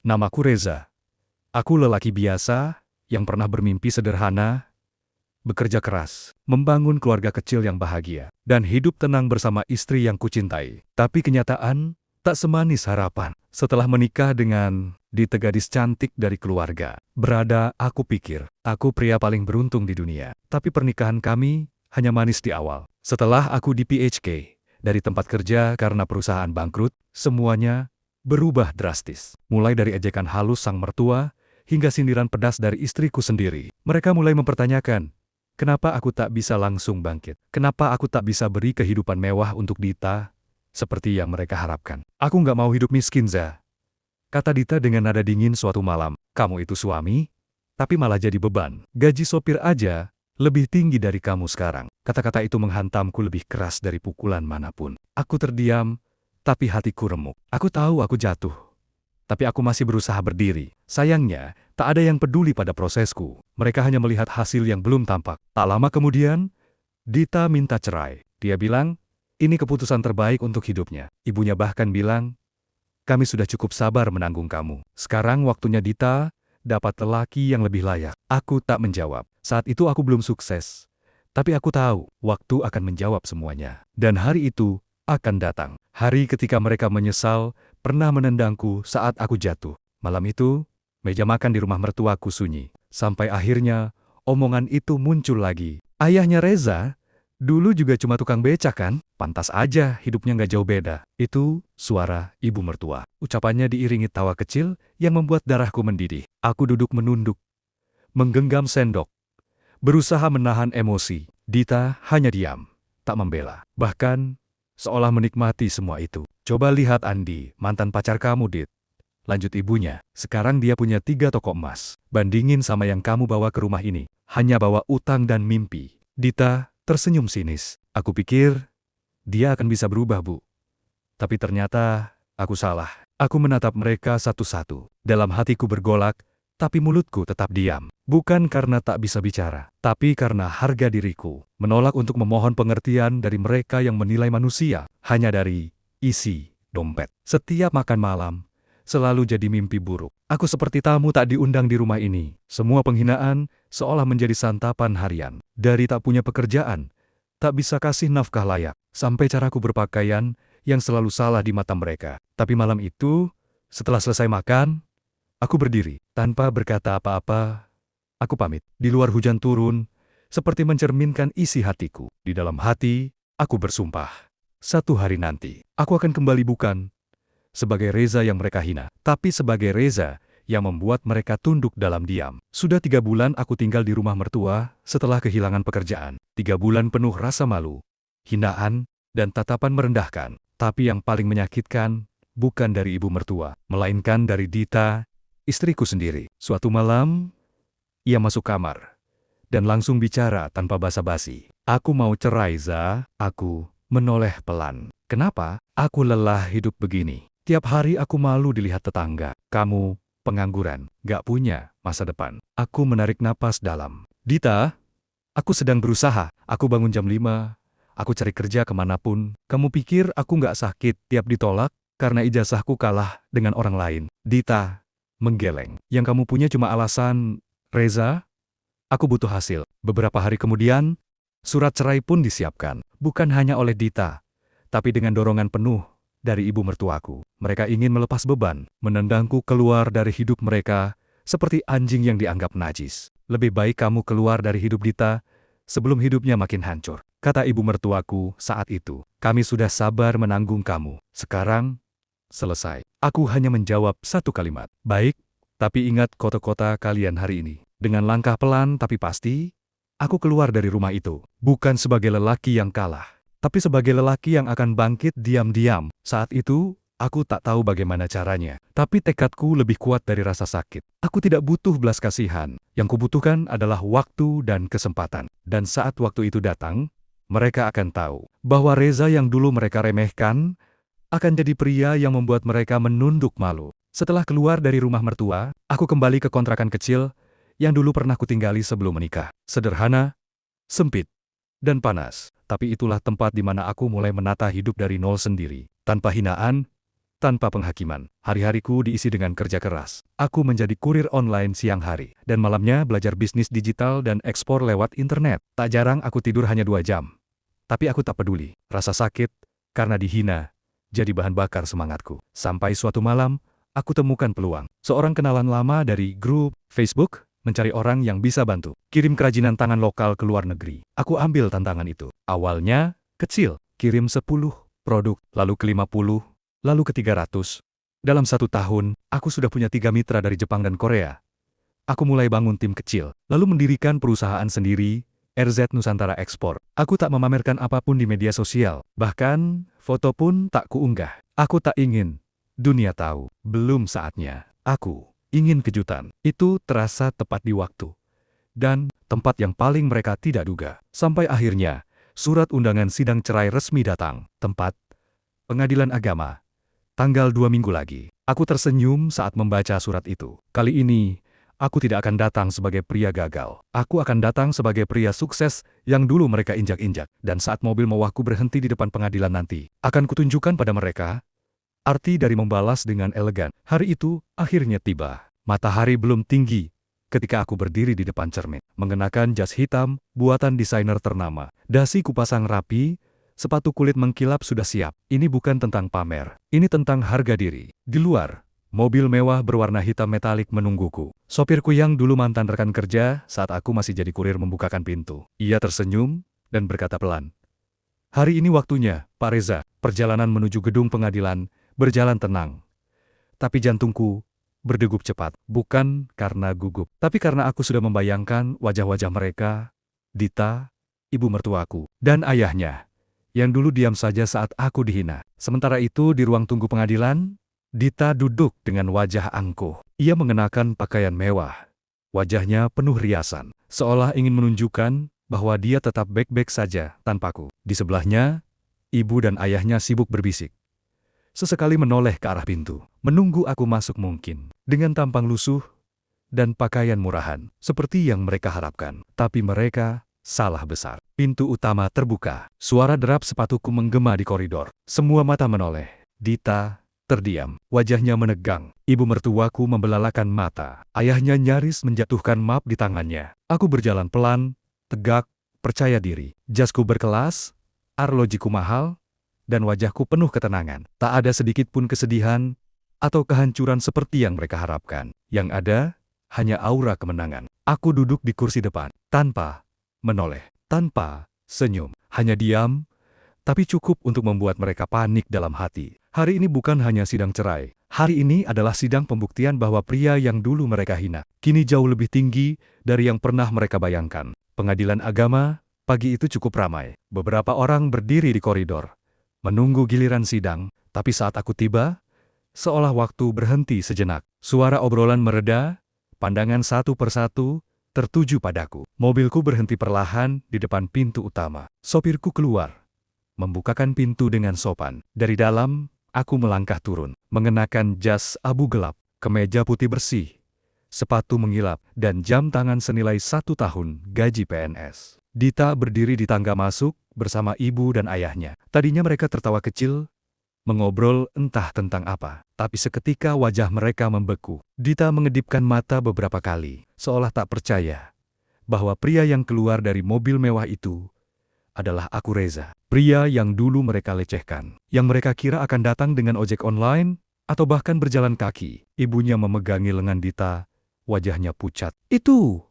Namaku Reza. Aku lelaki biasa yang pernah bermimpi sederhana, bekerja keras, membangun keluarga kecil yang bahagia, dan hidup tenang bersama istri yang kucintai. Tapi kenyataan tak semanis harapan. Setelah menikah dengan Dita, gadis cantik dari keluarga berada, aku pikir aku pria paling beruntung di dunia. Tapi pernikahan kami hanya manis di awal. Setelah aku di PHK dari tempat kerja karena perusahaan bangkrut, semuanya berubah drastis. Mulai dari ejekan halus sang mertua, hingga sindiran pedas dari istriku sendiri. Mereka mulai mempertanyakan, kenapa aku tak bisa langsung bangkit? Kenapa aku tak bisa beri kehidupan mewah untuk Dita, seperti yang mereka harapkan? Aku nggak mau hidup miskin, Za. Kata Dita dengan nada dingin suatu malam. Kamu itu suami, tapi malah jadi beban. Gaji sopir aja lebih tinggi dari kamu sekarang. Kata-kata itu menghantamku lebih keras dari pukulan manapun. Aku terdiam, tapi hatiku remuk. Aku tahu aku jatuh, tapi aku masih berusaha berdiri. Sayangnya, tak ada yang peduli pada prosesku. Mereka hanya melihat hasil yang belum tampak. Tak lama kemudian, Dita minta cerai. Dia bilang, ini keputusan terbaik untuk hidupnya. Ibunya bahkan bilang, kami sudah cukup sabar menanggung kamu. Sekarang waktunya Dita dapat lelaki yang lebih layak. Aku tak menjawab. Saat itu aku belum sukses. Tapi aku tahu, waktu akan menjawab semuanya. Dan hari itu akan datang. Hari ketika mereka menyesal pernah menendangku saat aku jatuh. Malam itu, meja makan di rumah mertuaku sunyi. Sampai akhirnya, omongan itu muncul lagi. Ayahnya Reza, dulu juga cuma tukang becak kan? Pantas aja hidupnya nggak jauh beda. Itu suara ibu mertua. Ucapannya diiringi tawa kecil yang membuat darahku mendidih. Aku duduk menunduk, menggenggam sendok, berusaha menahan emosi. Dita hanya diam, tak membela. Bahkan, seolah menikmati semua itu. Coba lihat Andi, mantan pacar kamu, Dit. Lanjut ibunya, sekarang dia punya 3 toko emas. Bandingin sama yang kamu bawa ke rumah ini. Hanya bawa utang dan mimpi. Dita tersenyum sinis. Aku pikir, dia akan bisa berubah, Bu. Tapi ternyata, aku salah. Aku menatap mereka satu-satu. Dalam hatiku bergolak, tapi mulutku tetap diam. Bukan karena tak bisa bicara, tapi karena harga diriku. Menolak untuk memohon pengertian dari mereka yang menilai manusia hanya dari isi dompet. Setiap makan malam, selalu jadi mimpi buruk. Aku seperti tamu tak diundang di rumah ini. Semua penghinaan seolah menjadi santapan harian. Dari tak punya pekerjaan, tak bisa kasih nafkah layak, sampai caraku berpakaian yang selalu salah di mata mereka. Tapi malam itu, setelah selesai makan, aku berdiri, tanpa berkata apa-apa. Aku pamit. Di luar hujan turun, seperti mencerminkan isi hatiku. Di dalam hati, aku bersumpah. Satu hari nanti, aku akan kembali bukan sebagai Reza yang mereka hina, tapi sebagai Reza yang membuat mereka tunduk dalam diam. Sudah 3 bulan aku tinggal di rumah mertua setelah kehilangan pekerjaan. 3 bulan penuh rasa malu, hinaan, dan tatapan merendahkan. Tapi yang paling menyakitkan, bukan dari ibu mertua, melainkan dari Dita, istriku sendiri. Suatu malam, ia masuk kamar dan langsung bicara tanpa basa-basi. Aku mau cerai, Za. Aku menoleh pelan. Kenapa? Aku lelah hidup begini. Tiap hari aku malu dilihat tetangga. Kamu pengangguran, gak punya masa depan. Aku menarik napas dalam. Dita, aku sedang berusaha. Aku bangun jam 5. Aku cari kerja kemanapun. Kamu pikir aku gak sakit tiap ditolak karena ijazahku kalah dengan orang lain? Dita menggeleng. Yang kamu punya cuma alasan, Reza, aku butuh hasil. Beberapa hari kemudian, surat cerai pun disiapkan. Bukan hanya oleh Dita, tapi dengan dorongan penuh dari ibu mertuaku. Mereka ingin melepas beban, menendangku keluar dari hidup mereka, seperti anjing yang dianggap najis. Lebih baik kamu keluar dari hidup Dita, sebelum hidupnya makin hancur. Kata ibu mertuaku saat itu, kami sudah sabar menanggung kamu. Sekarang, selesai. Aku hanya menjawab satu kalimat. Baik. Tapi ingat kota-kota kalian hari ini. Dengan langkah pelan tapi pasti, aku keluar dari rumah itu. Bukan sebagai lelaki yang kalah, tapi sebagai lelaki yang akan bangkit diam-diam. Saat itu, aku tak tahu bagaimana caranya. Tapi tekadku lebih kuat dari rasa sakit. Aku tidak butuh belas kasihan. Yang kubutuhkan adalah waktu dan kesempatan. Dan saat waktu itu datang, mereka akan tahu bahwa Reza yang dulu mereka remehkan, akan jadi pria yang membuat mereka menunduk malu. Setelah keluar dari rumah mertua, aku kembali ke kontrakan kecil yang dulu pernah kutinggali sebelum menikah. Sederhana, sempit, dan panas. Tapi itulah tempat di mana aku mulai menata hidup dari nol sendiri. Tanpa hinaan, tanpa penghakiman. Hari-hariku diisi dengan kerja keras. Aku menjadi kurir online siang hari, dan malamnya belajar bisnis digital dan ekspor lewat internet. Tak jarang aku tidur hanya 2 jam. Tapi aku tak peduli. Rasa sakit, karena dihina, jadi bahan bakar semangatku. Sampai suatu malam, aku temukan peluang. Seorang kenalan lama dari grup Facebook mencari orang yang bisa bantu kirim kerajinan tangan lokal ke luar negeri. Aku ambil tantangan itu. Awalnya kecil, kirim 10 produk, lalu ke 50, lalu ke 300. Dalam 1 tahun, aku sudah punya 3 mitra dari Jepang dan Korea. Aku mulai bangun tim kecil, lalu mendirikan perusahaan sendiri, RZ Nusantara Ekspor. Aku tak memamerkan apapun di media sosial, bahkan foto pun tak kuunggah. Aku tak ingin dunia tahu. Belum saatnya. Aku ingin kejutan. Itu terasa tepat di waktu dan tempat yang paling mereka tidak duga. Sampai akhirnya, surat undangan sidang cerai resmi datang. Tempat Pengadilan Agama. Tanggal 2 minggu lagi. Aku tersenyum saat membaca surat itu. Kali ini, aku tidak akan datang sebagai pria gagal. Aku akan datang sebagai pria sukses yang dulu mereka injak-injak. Dan saat mobil mewahku berhenti di depan pengadilan nanti, akan kutunjukkan pada mereka arti dari membalas dengan elegan. Hari itu akhirnya tiba. Matahari belum tinggi ketika aku berdiri di depan cermin, mengenakan jas hitam buatan desainer ternama. Dasi kupasang rapi, sepatu kulit mengkilap sudah siap. Ini bukan tentang pamer, ini tentang harga diri. Di luar, mobil mewah berwarna hitam metalik menungguku. Sopirku yang dulu mantan rekan kerja saat aku masih jadi kurir membukakan pintu. Ia tersenyum dan berkata pelan, "Hari ini waktunya, Pak Reza." Perjalanan menuju gedung pengadilan berjalan tenang. Tapi jantungku berdegup cepat. Bukan karena gugup, tapi karena aku sudah membayangkan wajah-wajah mereka, Dita, ibu mertuaku, dan ayahnya, yang dulu diam saja saat aku dihina. Sementara itu di ruang tunggu pengadilan, Dita duduk dengan wajah angkuh. Ia mengenakan pakaian mewah. Wajahnya penuh riasan, seolah ingin menunjukkan bahwa dia tetap baik-baik saja tanpaku. Di sebelahnya, ibu dan ayahnya sibuk berbisik. Sesekali menoleh ke arah pintu, menunggu aku masuk mungkin, dengan tampang lusuh dan pakaian murahan, seperti yang mereka harapkan. Tapi mereka salah besar. Pintu utama terbuka, suara derap sepatuku menggema di koridor. Semua mata menoleh. Dita terdiam, wajahnya menegang. Ibu mertuaku membelalakan mata. Ayahnya nyaris menjatuhkan map di tangannya. Aku berjalan pelan, tegak, percaya diri. Jasku berkelas, arlojiku mahal, dan wajahku penuh ketenangan. Tak ada sedikit pun kesedihan atau kehancuran seperti yang mereka harapkan. Yang ada, hanya aura kemenangan. Aku duduk di kursi depan, tanpa menoleh, tanpa senyum. Hanya diam, tapi cukup untuk membuat mereka panik dalam hati. Hari ini bukan hanya sidang cerai. Hari ini adalah sidang pembuktian bahwa pria yang dulu mereka hina, kini jauh lebih tinggi dari yang pernah mereka bayangkan. Pengadilan agama, pagi itu cukup ramai. Beberapa orang berdiri di koridor, menunggu giliran sidang, tapi saat aku tiba, seolah waktu berhenti sejenak. Suara obrolan mereda, pandangan satu persatu tertuju padaku. Mobilku berhenti perlahan di depan pintu utama. Sopirku keluar, membukakan pintu dengan sopan. Dari dalam, aku melangkah turun, mengenakan jas abu gelap, kemeja putih bersih, sepatu mengilap, dan jam tangan senilai 1 tahun gaji PNS. Dita berdiri di tangga masuk bersama ibu dan ayahnya. Tadinya mereka tertawa kecil, mengobrol entah tentang apa. Tapi seketika wajah mereka membeku. Dita mengedipkan mata beberapa kali, seolah tak percaya bahwa pria yang keluar dari mobil mewah itu adalah aku, Reza. Pria yang dulu mereka lecehkan, yang mereka kira akan datang dengan ojek online, atau bahkan berjalan kaki. Ibunya memegangi lengan Dita, wajahnya pucat. Itu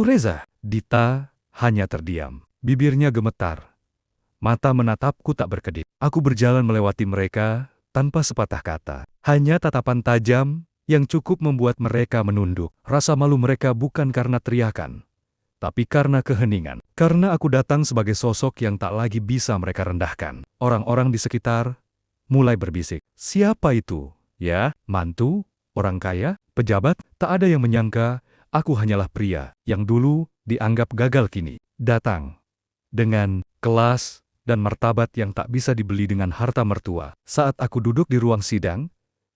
Reza. Dita hanya terdiam, bibirnya gemetar. Mata menatapku tak berkedip. Aku berjalan melewati mereka, tanpa sepatah kata. Hanya tatapan tajam, yang cukup membuat mereka menunduk. Rasa malu mereka bukan karena teriakan, tapi karena keheningan. Karena aku datang sebagai sosok yang tak lagi bisa mereka rendahkan. Orang-orang di sekitar mulai berbisik. Siapa itu? Ya, mantu? Orang kaya? Pejabat? Tak ada yang menyangka, aku hanyalah pria yang dulu dianggap gagal kini datang dengan kelas dan martabat yang tak bisa dibeli dengan harta mertua. Saat aku duduk di ruang sidang,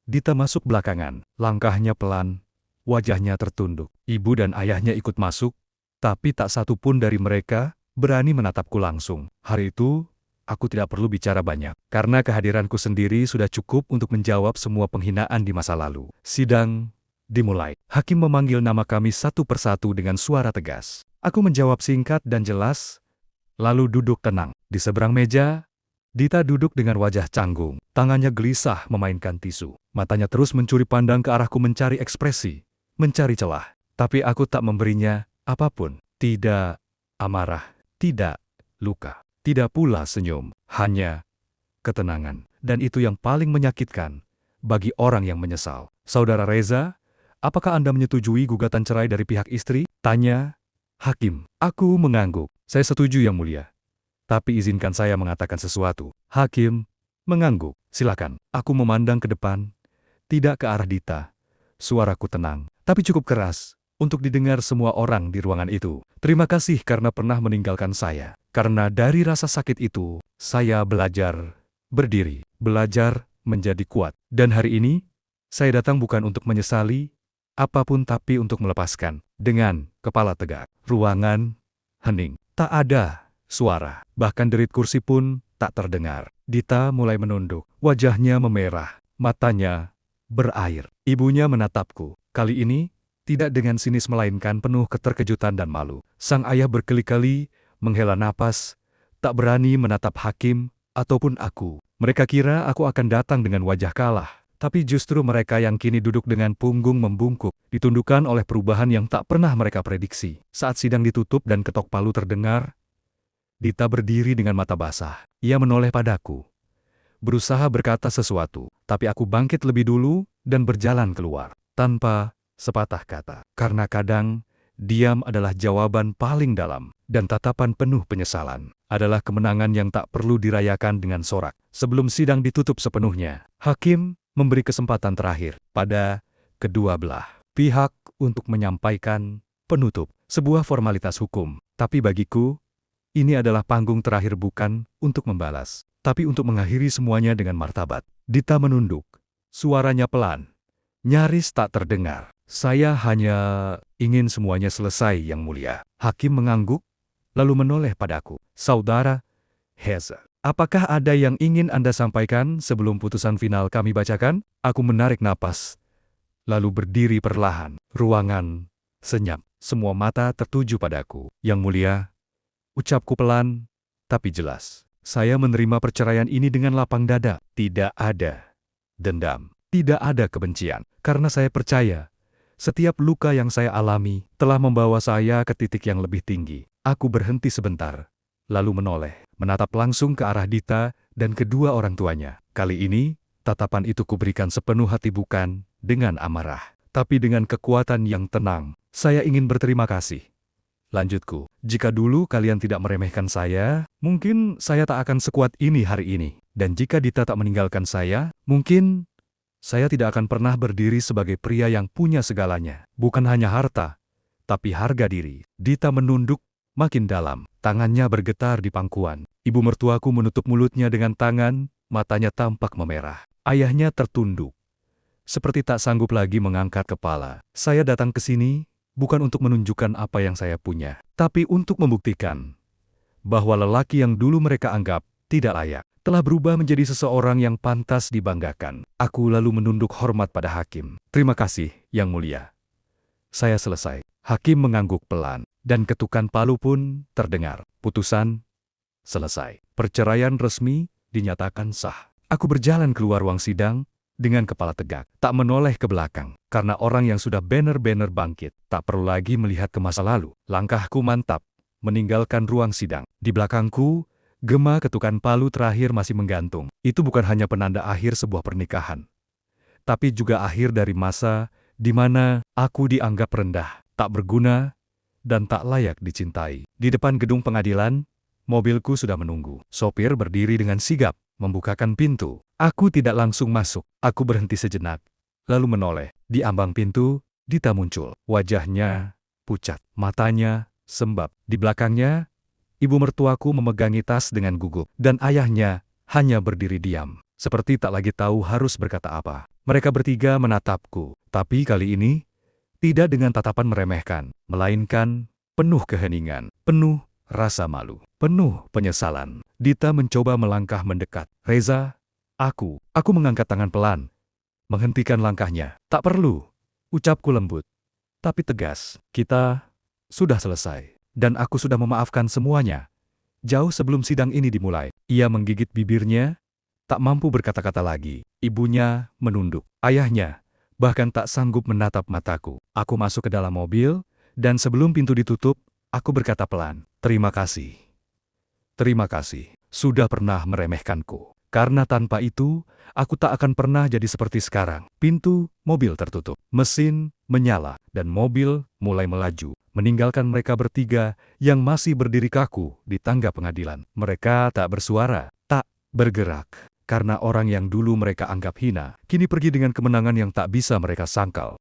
Dita masuk belakangan. Langkahnya pelan, wajahnya tertunduk. Ibu dan ayahnya ikut masuk, tapi tak satu pun dari mereka berani menatapku langsung. Hari itu, Aku tidak perlu bicara banyak, karena kehadiranku sendiri sudah cukup untuk menjawab semua penghinaan di masa lalu. Sidang dimulai. Hakim memanggil nama kami satu persatu dengan suara tegas. Aku menjawab singkat dan jelas, lalu duduk tenang. Di seberang meja, Dita duduk dengan wajah canggung. Tangannya gelisah memainkan tisu. Matanya terus mencuri pandang ke arahku mencari ekspresi, mencari celah. Tapi aku tak memberinya apapun. Tidak amarah, tidak luka. Tidak pula senyum, hanya ketenangan. Dan itu yang paling menyakitkan bagi orang yang menyesal. Saudara Reza, apakah Anda menyetujui gugatan cerai dari pihak istri? Tanya Hakim. Aku mengangguk. Saya setuju, Yang Mulia. Tapi izinkan saya mengatakan sesuatu. Hakim mengangguk. Silakan. Aku memandang ke depan, tidak ke arah Dita. Suaraku tenang, tapi cukup keras untuk didengar semua orang di ruangan itu. Terima kasih karena pernah meninggalkan saya. Karena dari rasa sakit itu, saya belajar berdiri, belajar menjadi kuat. Dan hari ini, saya datang bukan untuk menyesali apapun tapi untuk melepaskan. Dengan kepala tegak, ruangan hening. Tak ada suara, bahkan derit kursi pun tak terdengar. Dita mulai menunduk, wajahnya memerah, matanya berair. Ibunya menatapku. Kali ini, tidak dengan sinis melainkan penuh keterkejutan dan malu. Sang ayah berkali-kali menghela napas, tak berani menatap Hakim ataupun aku. Mereka kira aku akan datang dengan wajah kalah. Tapi justru mereka yang kini duduk dengan punggung membungkuk, ditundukkan oleh perubahan yang tak pernah mereka prediksi. Saat sidang ditutup dan ketok palu terdengar, Dita berdiri dengan mata basah. Ia menoleh padaku, berusaha berkata sesuatu, tapi aku bangkit lebih dulu dan berjalan keluar, tanpa sepatah kata. Karena kadang, diam adalah jawaban paling dalam, dan tatapan penuh penyesalan adalah kemenangan yang tak perlu dirayakan dengan sorak. Sebelum sidang ditutup sepenuhnya, Hakim memberi kesempatan terakhir pada kedua belah pihak untuk menyampaikan penutup, sebuah formalitas hukum. Tapi bagiku, ini adalah panggung terakhir bukan untuk membalas, tapi untuk mengakhiri semuanya dengan martabat. Dita menunduk, suaranya pelan, nyaris tak terdengar. Saya hanya ingin semuanya selesai, Yang Mulia. Hakim mengangguk, lalu menoleh padaku. Saudara Reza, apakah ada yang ingin Anda sampaikan sebelum putusan final kami bacakan? Aku menarik napas, lalu berdiri perlahan. Ruangan senyap, semua mata tertuju padaku. Yang Mulia, ucapku pelan, tapi jelas. Saya menerima perceraian ini dengan lapang dada. Tidak ada dendam, tidak ada kebencian. Karena saya percaya, setiap luka yang saya alami telah membawa saya ke titik yang lebih tinggi. Aku berhenti sebentar, lalu menoleh, menatap langsung ke arah Dita dan kedua orang tuanya. Kali ini, tatapan itu kuberikan sepenuh hati bukan dengan amarah, tapi dengan kekuatan yang tenang. Saya ingin berterima kasih. Lanjutku, jika dulu kalian tidak meremehkan saya, mungkin saya tak akan sekuat ini hari ini. Dan jika Dita tak meninggalkan saya, mungkin saya tidak akan pernah berdiri sebagai pria yang punya segalanya. Bukan hanya harta, tapi harga diri. Dita menunduk makin dalam, tangannya bergetar di pangkuan. Ibu mertuaku menutup mulutnya dengan tangan, matanya tampak memerah. Ayahnya tertunduk, seperti tak sanggup lagi mengangkat kepala. Saya datang ke sini bukan untuk menunjukkan apa yang saya punya, tapi untuk membuktikan bahwa lelaki yang dulu mereka anggap tidak layak telah berubah menjadi seseorang yang pantas dibanggakan. Aku lalu menunduk hormat pada Hakim. Terima kasih, Yang Mulia. Saya selesai. Hakim mengangguk pelan, dan ketukan palu pun terdengar. Putusan selesai. Perceraian resmi dinyatakan sah. Aku berjalan keluar ruang sidang dengan kepala tegak, tak menoleh ke belakang. Karena orang yang sudah benar-benar bangkit, tak perlu lagi melihat ke masa lalu. Langkahku mantap, meninggalkan ruang sidang. Di belakangku, gema ketukan palu terakhir masih menggantung. Itu bukan hanya penanda akhir sebuah pernikahan, tapi juga akhir dari masa di mana aku dianggap rendah, tak berguna, dan tak layak dicintai. Di depan gedung pengadilan, mobilku sudah menunggu. Sopir berdiri dengan sigap, membukakan pintu. Aku tidak langsung masuk. Aku berhenti sejenak, lalu menoleh. Di ambang pintu, Dita muncul. Wajahnya pucat, matanya sembab. Di belakangnya, ibu mertuaku memegangi tas dengan gugup, dan ayahnya hanya berdiri diam, seperti tak lagi tahu harus berkata apa. Mereka bertiga menatapku, tapi kali ini tidak dengan tatapan meremehkan, melainkan penuh keheningan, penuh rasa malu, penuh penyesalan. Dita mencoba melangkah mendekat. Reza, aku mengangkat tangan pelan, menghentikan langkahnya. Tak perlu, ucapku lembut, tapi tegas. Kita sudah selesai, dan aku sudah memaafkan semuanya. Jauh sebelum sidang ini dimulai, ia menggigit bibirnya, tak mampu berkata-kata lagi. Ibunya menunduk. Ayahnya bahkan tak sanggup menatap mataku. Aku masuk ke dalam mobil, dan sebelum pintu ditutup, aku berkata pelan, "Terima kasih. Terima kasih, sudah pernah meremehkanku. Karena tanpa itu, aku tak akan pernah jadi seperti sekarang." Pintu mobil tertutup, mesin menyala, dan mobil mulai melaju, meninggalkan mereka bertiga yang masih berdiri kaku di tangga pengadilan. Mereka tak bersuara, tak bergerak, karena orang yang dulu mereka anggap hina, kini pergi dengan kemenangan yang tak bisa mereka sangkal.